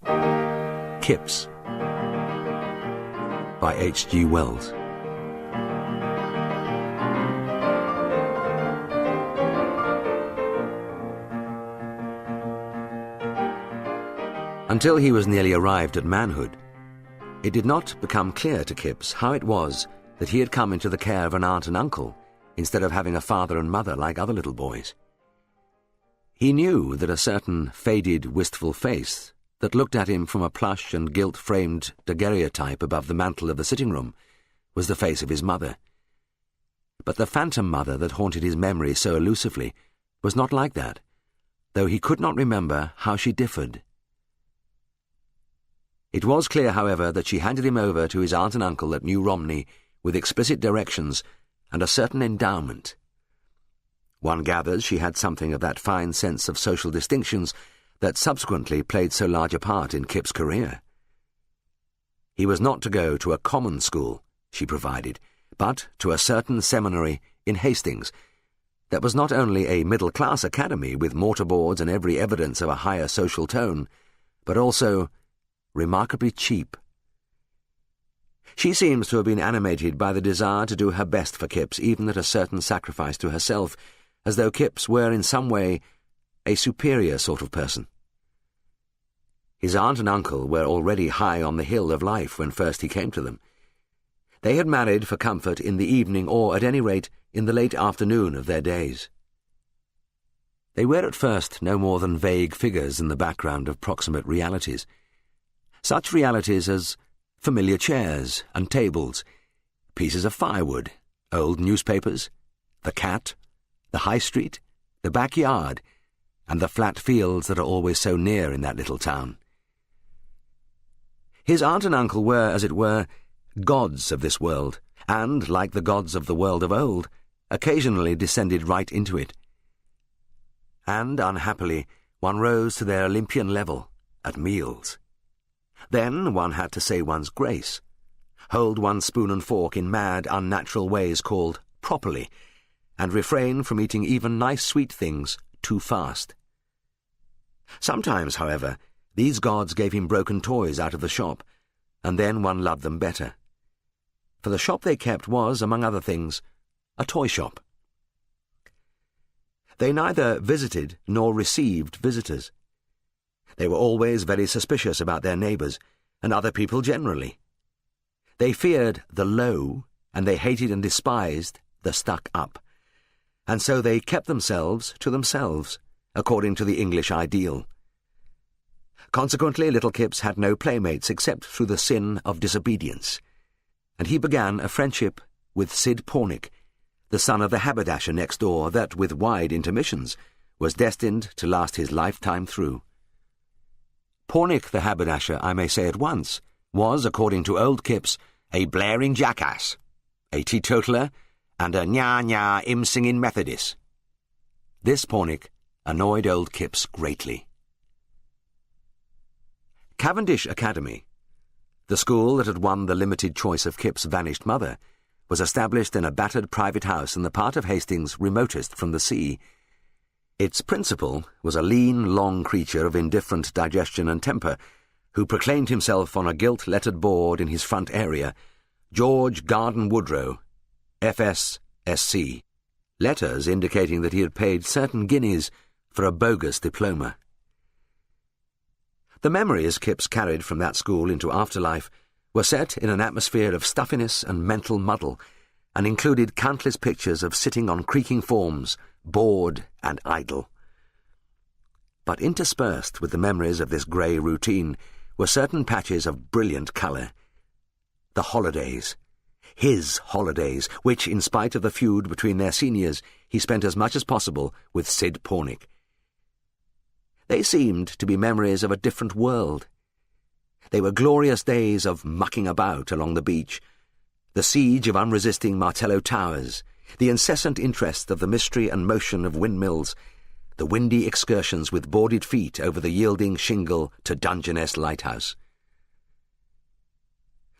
Kipps by H.G. Wells. Until he was nearly arrived at manhood, it did not become clear to Kipps how it was that he had come into the care of an aunt and uncle instead of having a father and mother like other little boys. He knew that a certain faded, wistful face that looked at him from a plush and gilt-framed daguerreotype above the mantel of the sitting-room was the face of his mother. But the phantom mother that haunted his memory so elusively was not like that, though he could not remember how she differed. It was clear, however, that she handed him over to his aunt and uncle at New Romney with explicit directions and a certain endowment. One gathers she had something of that fine sense of social distinctions that subsequently played so large a part in Kipps' career. He was not to go to a common school, she provided, but to a certain seminary in Hastings that was not only a middle-class academy with mortarboards and every evidence of a higher social tone, but also remarkably cheap. She seems to have been animated by the desire to do her best for Kipps, even at a certain sacrifice to herself, as though Kipps were in some way a superior sort of person. His aunt and uncle were already high on the hill of life when first he came to them. They had married for comfort in the evening, or at any rate in the late afternoon of their days. They were at first no more than vague figures in the background of proximate realities. Such realities as familiar chairs and tables, pieces of firewood, old newspapers, the cat, the high street, the backyard, and the flat fields that are always so near in that little town. His aunt and uncle were, as it were, gods of this world, and, like the gods of the world of old, occasionally descended right into it. And, unhappily, one rose to their Olympian level at meals. Then one had to say one's grace, hold one's spoon and fork in mad, unnatural ways called properly, and refrain from eating even nice sweet things too fast. Sometimes, however, these gods gave him broken toys out of the shop, and then one loved them better. For the shop they kept was, among other things, a toy shop. They neither visited nor received visitors. They were always very suspicious about their neighbours, and other people generally. They feared the low, and they hated and despised the stuck-up, and so they kept themselves to themselves, according to the English ideal. Consequently, little Kipps had no playmates except through the sin of disobedience, and he began a friendship with Sid Pornick, the son of the haberdasher next door that, with wide intermissions, was destined to last his lifetime through. Pornick the haberdasher, I may say at once, was, according to old Kipps, a blaring jackass, a teetotaler, and a nya-nya hymn-singing Methodist. This Pornick annoyed old Kipps greatly. Cavendish Academy, the school that had won the limited choice of Kipps' vanished mother, was established in a battered private house in the part of Hastings remotest from the sea. Its principal was a lean, long creature of indifferent digestion and temper, who proclaimed himself on a gilt-lettered board in his front area, George Garden Woodrow, F.S.Sc., letters indicating that he had paid certain guineas for a bogus diploma. The memories Kipps carried from that school into afterlife were set in an atmosphere of stuffiness and mental muddle, and included countless pictures of sitting on creaking forms, bored and idle. But interspersed with the memories of this grey routine were certain patches of brilliant colour. The holidays. His holidays, which, in spite of the feud between their seniors, he spent as much as possible with Sid Pornick. They seemed to be memories of a different world. They were glorious days of mucking about along the beach, the siege of unresisting Martello Towers, the incessant interest of the mystery and motion of windmills, the windy excursions with boarded feet over the yielding shingle to Dungeness Lighthouse.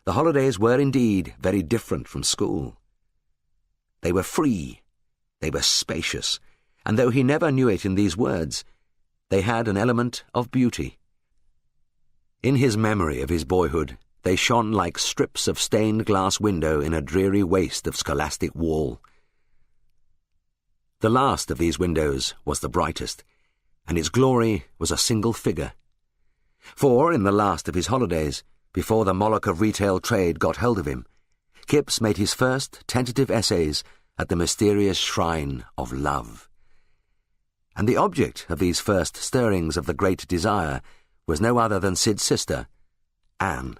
The holidays were indeed very different from school. They were free, they were spacious, and though he never knew it in these words, they had an element of beauty. In his memory of his boyhood, they shone like strips of stained glass window in a dreary waste of scholastic wall. The last of these windows was the brightest, and its glory was a single figure. For, in the last of his holidays, before the Moloch of retail trade got hold of him, Kipps made his first tentative essays at the mysterious shrine of love. And the object of these first stirrings of the great desire was no other than Sid's sister, Anne.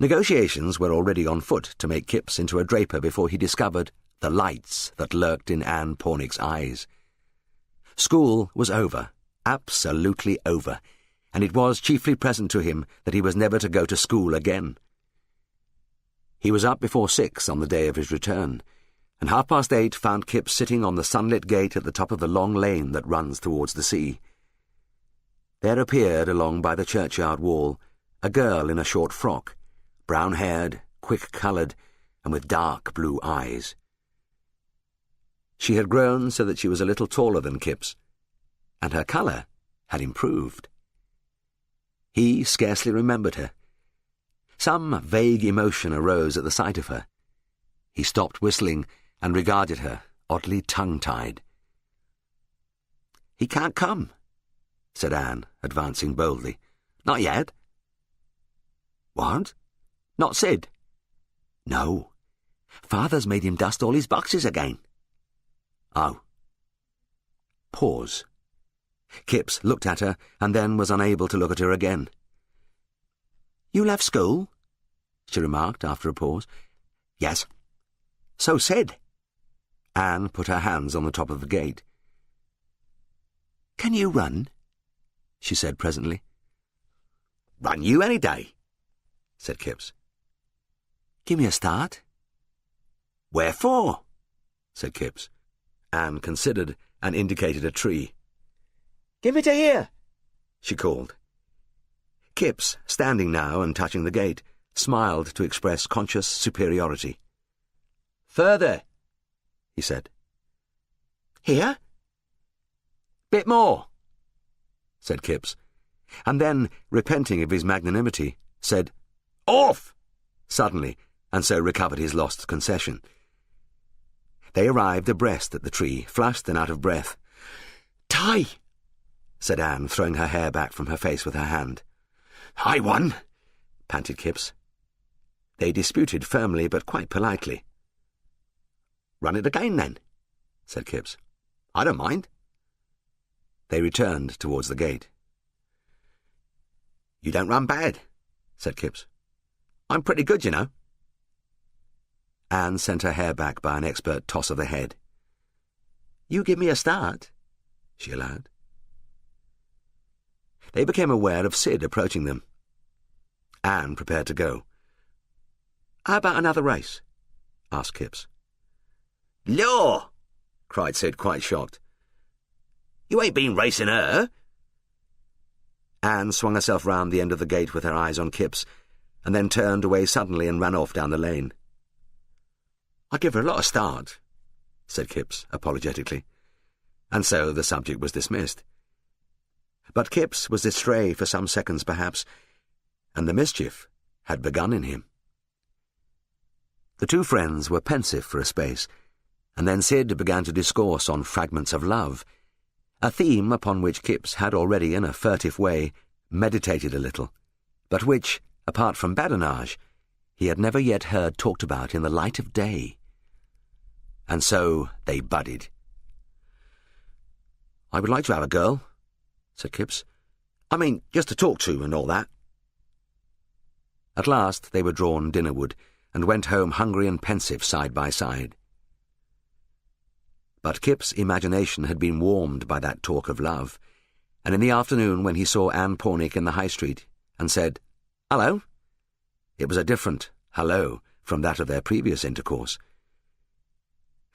Negotiations were already on foot to make Kipps into a draper before he discovered the lights that lurked in Anne Pornick's eyes. School was over, absolutely over, and it was chiefly present to him that he was never to go to school again. He was up before 6 on the day of his return, and 8:30 found Kipps sitting on the sunlit gate at the top of the long lane that runs towards the sea. There appeared, along by the churchyard wall, a girl in a short frock, brown-haired, quick-coloured, and with dark blue eyes. She had grown so that she was a little taller than Kipps, and her colour had improved. He scarcely remembered her. Some vague emotion arose at the sight of her. He stopped whistling and regarded her, oddly tongue-tied. "He can't come," said Anne, advancing boldly. "Not yet." "What? Not Sid?" "No. Father's made him dust all his boxes again." "Oh." Pause. Kipps looked at her and then was unable to look at her again. "You left school?" she remarked after a pause. "Yes." "So Sid." Anne put her hands on the top of the gate. "Can you run?" she said presently. "Run you any day," said Kipps. "Give me a start." "Where for?" said Kipps. Anne considered and indicated a tree. "Give me to here," she called. Kipps, standing now and touching the gate, smiled to express conscious superiority. "Further," he said. "Here?" "Bit more," said Kipps, and then, repenting of his magnanimity, said, "Off!" suddenly, and so recovered his lost concession. They arrived abreast at the tree, flushed and out of breath. "Tie!" said Anne, throwing her hair back from her face with her hand. "I won," panted Kipps. They disputed firmly but quite politely. "Run it again, then," said Kipps. "I don't mind." They returned towards the gate. "You don't run bad," said Kipps. "I'm pretty good, you know." Anne sent her hair back by an expert toss of the head. "You give me a start," she allowed. They became aware of Sid approaching them. Anne prepared to go. "How about another race?" asked Kipps. "Law!" cried Sid, quite shocked. "You ain't been racing her." Anne swung herself round the end of the gate with her eyes on Kipps, and then turned away suddenly and ran off down the lane. "I give her a lot of start," said Kipps apologetically, and so the subject was dismissed. But Kipps was astray for some seconds perhaps, and the mischief had begun in him. The two friends were pensive for a space, and then Sid began to discourse on fragments of love, a theme upon which Kipps had already, in a furtive way, meditated a little, but which, apart from badinage, he had never yet heard talked about in the light of day. And so they budded. "I would like to have a girl," said Kipps. "I mean, just to talk to and all that." At last they were drawn dinnerward, and went home hungry and pensive side by side. But Kipps' imagination had been warmed by that talk of love, and in the afternoon when he saw Anne Pornick in the High Street and said, "Hello," it was a different hello from that of their previous intercourse.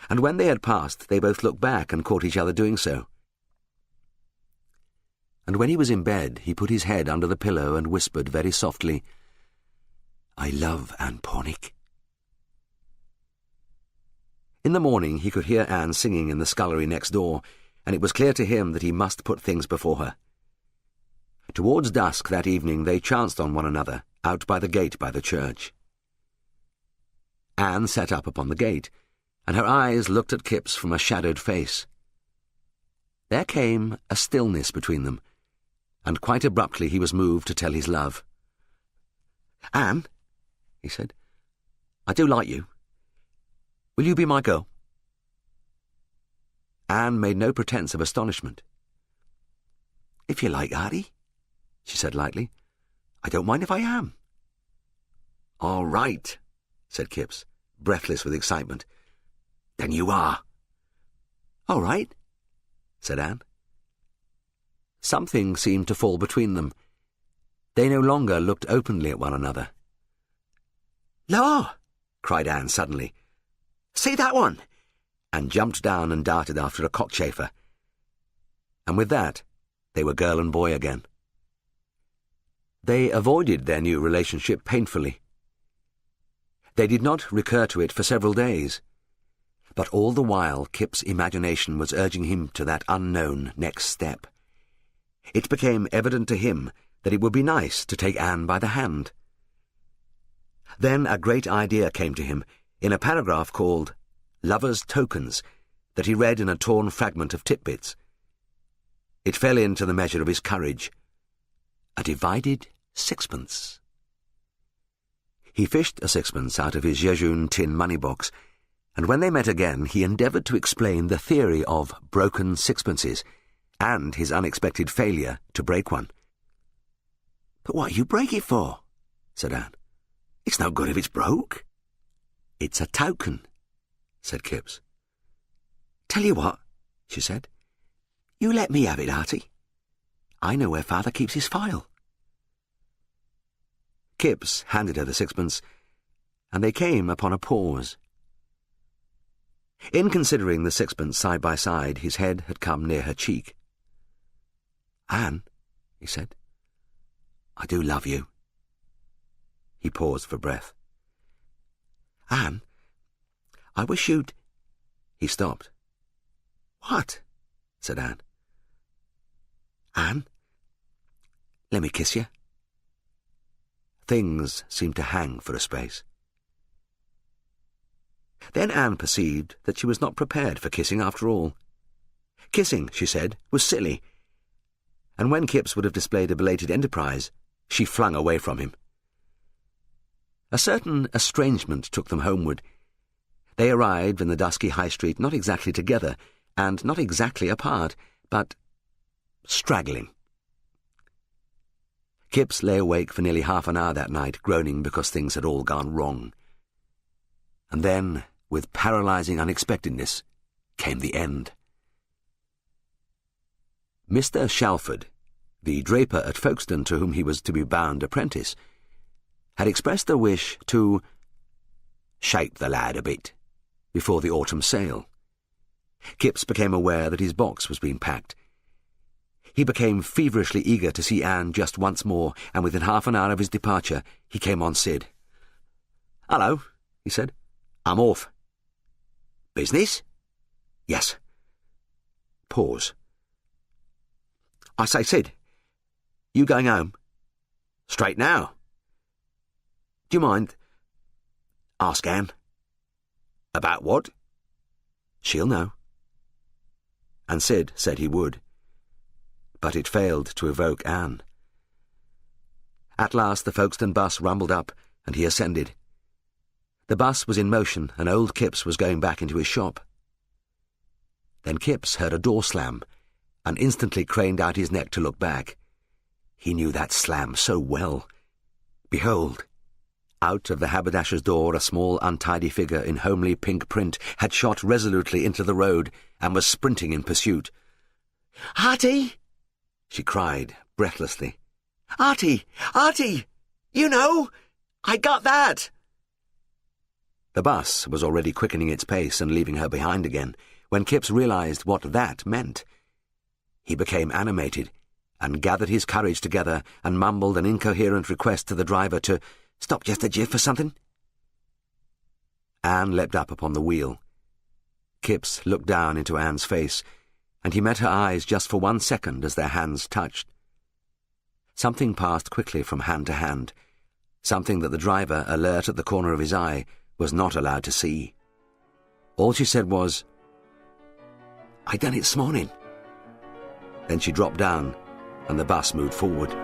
And when they had passed, they both looked back and caught each other doing so. And when he was in bed, he put his head under the pillow and whispered very softly, "I love Anne Pornick." In the morning he could hear Anne singing in the scullery next door, and it was clear to him that he must put things before her. Towards dusk that evening they chanced on one another, out by the gate by the church. Anne sat up upon the gate, and her eyes looked at Kipps from a shadowed face. There came a stillness between them, and quite abruptly he was moved to tell his love. "Anne," he said, "I do like you. Will you be my girl?" Anne made no pretence of astonishment. "If you like, Artie," she said lightly. "I don't mind if I am." "All right," said Kipps, breathless with excitement. "Then you are." "All right," said Anne. Something seemed to fall between them. They no longer looked openly at one another. "Law!" cried Anne suddenly. "See that one!" and jumped down and darted after a cockchafer. And with that, they were girl and boy again. They avoided their new relationship painfully. They did not recur to it for several days, but all the while Kip's imagination was urging him to that unknown next step. It became evident to him that it would be nice to take Anne by the hand. Then a great idea came to him in a paragraph called Lovers' Tokens that he read in a torn fragment of Titbits. It fell into the measure of his courage. A divided sixpence. He fished a sixpence out of his jejune tin money-box, and when they met again he endeavoured to explain the theory of broken sixpences and his unexpected failure to break one. "But what you break it for?" said Anne. "It's no good if it's broke." "It's a token," said Kipps. "Tell you what," she said. "You let me have it, Artie. I know where Father keeps his file." Kipps handed her the sixpence, and they came upon a pause. In considering the sixpence side by side, his head had come near her cheek. "Anne," he said, "I do love you." He paused for breath. "Anne, I wish you'd—" He stopped. "What?" said Anne. "Anne, let me kiss you." Things seemed to hang for a space. Then Anne perceived that she was not prepared for kissing after all. Kissing, she said, was silly, and when Kipps would have displayed a belated enterprise, she flung away from him. A certain estrangement took them homeward. They arrived in the dusky high street not exactly together, and not exactly apart, but straggling. Kipps lay awake for nearly half an hour that night, groaning because things had all gone wrong. And then, with paralysing unexpectedness, came the end. Mr. Shalford, the draper at Folkestone to whom he was to be bound apprentice, had expressed a wish to shape the lad a bit before the autumn sale. Kipps became aware that his box was being packed. He became feverishly eager to see Anne just once more, and within half an hour of his departure he came on Sid. "Hello," he said. "I'm off." "Business?" "Yes." Pause. "I say, Sid, you going home?" "Straight now." "Do you mind?" "Ask Anne." "About what?" "She'll know." And Sid said he would. But it failed to evoke Anne. At last the Folkestone bus rumbled up, and he ascended. The bus was in motion, and old Kipps was going back into his shop. Then Kipps heard a door slam, and instantly craned out his neck to look back. He knew that slam so well. Behold! Out of the haberdasher's door a small untidy figure in homely pink print had shot resolutely into the road, and was sprinting in pursuit. "Artie!" she cried, breathlessly. "Artie! Artie! You know! I got that!" The bus was already quickening its pace and leaving her behind again, when Kipps realised what that meant. He became animated, and gathered his courage together, and mumbled an incoherent request to the driver to stop just a jiff for something. Anne leapt up upon the wheel. Kipps looked down into Anne's face, and he met her eyes just for 1 second as their hands touched. something passed quickly from hand to hand, something that the driver, alert at the corner of his eye, was not allowed to see. All she said was, "I done it this morning." Then she dropped down, and the bus moved forward.